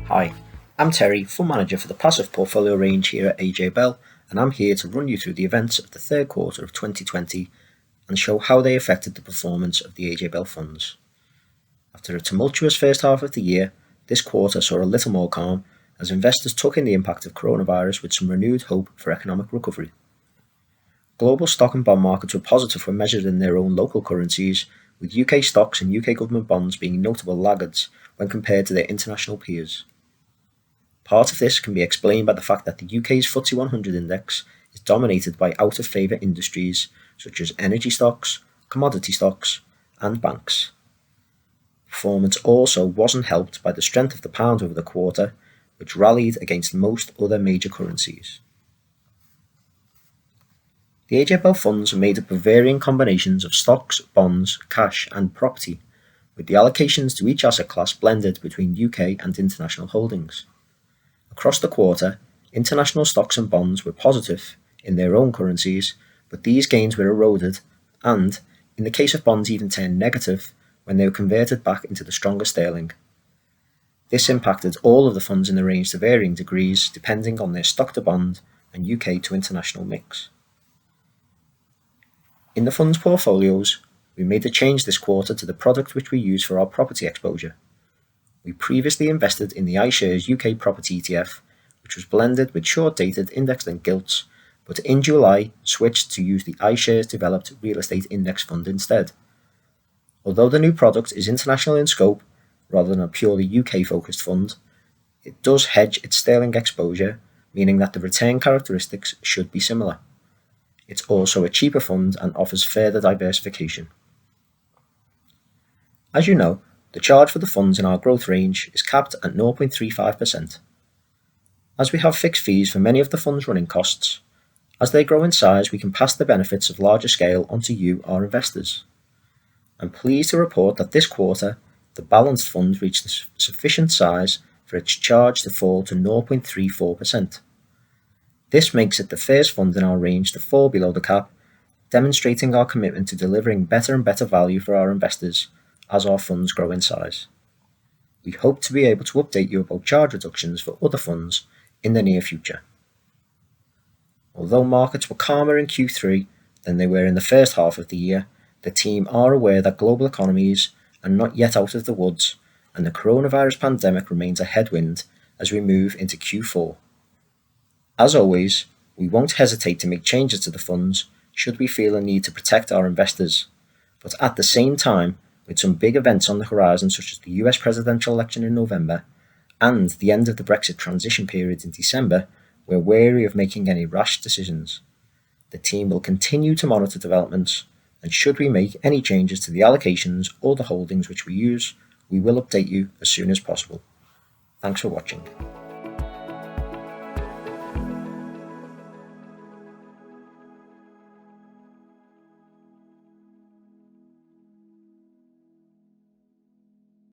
Hi, I'm Terry, Fund Manager for the Passive Portfolio range here at AJ Bell, and I'm here to run you through the events of the third quarter of 2020 and show how they affected the performance of the AJ Bell funds. After a tumultuous first half of the year, this quarter saw a little more calm as investors took in the impact of coronavirus with some renewed hope for economic recovery. Global stock and bond markets were positive when measured in their own local currencies, with UK stocks and UK government bonds being notable laggards when compared to their international peers. Part of this can be explained by the fact that the UK's FTSE 100 index is dominated by out-of-favour industries such as energy stocks, commodity stocks, and banks. Performance also wasn't helped by the strength of the pound over the quarter, which rallied against most other major currencies. The AJ Bell funds are made up of varying combinations of stocks, bonds, cash, and property, with the allocations to each asset class blended between UK and international holdings. Across the quarter, international stocks and bonds were positive in their own currencies, but these gains were eroded and, in the case of bonds, even turned negative when they were converted back into the stronger sterling. This impacted all of the funds in the range to varying degrees depending on their stock to bond and UK to international mix. In the fund's portfolios, we made a change this quarter to the product which we use for our property exposure. We previously invested in the iShares UK Property ETF, which was blended with short-dated index-linked gilts, but in July switched to use the iShares Developed Real Estate Index Fund instead. Although the new product is international in scope, rather than a purely UK-focused fund, it does hedge its sterling exposure, meaning that the return characteristics should be similar. It's also a cheaper fund and offers further diversification. As you know, the charge for the funds in our growth range is capped at 0.35%. As we have fixed fees for many of the fund's running costs, as they grow in size, we can pass the benefits of larger scale onto you, our investors. I'm pleased to report that this quarter, the balanced fund reached sufficient size for its charge to fall to 0.34%. This makes it the first fund in our range to fall below the cap, demonstrating our commitment to delivering better and better value for our investors as our funds grow in size. We hope to be able to update you about charge reductions for other funds in the near future. Although markets were calmer in Q3 than they were in the first half of the year, the team are aware that global economies are not yet out of the woods and the coronavirus pandemic remains a headwind as we move into Q4. As always, we won't hesitate to make changes to the funds should we feel a need to protect our investors, but at the same time, with some big events on the horizon such as the US presidential election in November and the end of the Brexit transition period in December, we're wary of making any rash decisions. The team will continue to monitor developments, and should we make any changes to the allocations or the holdings which we use, we will update you as soon as possible. Thanks for watching.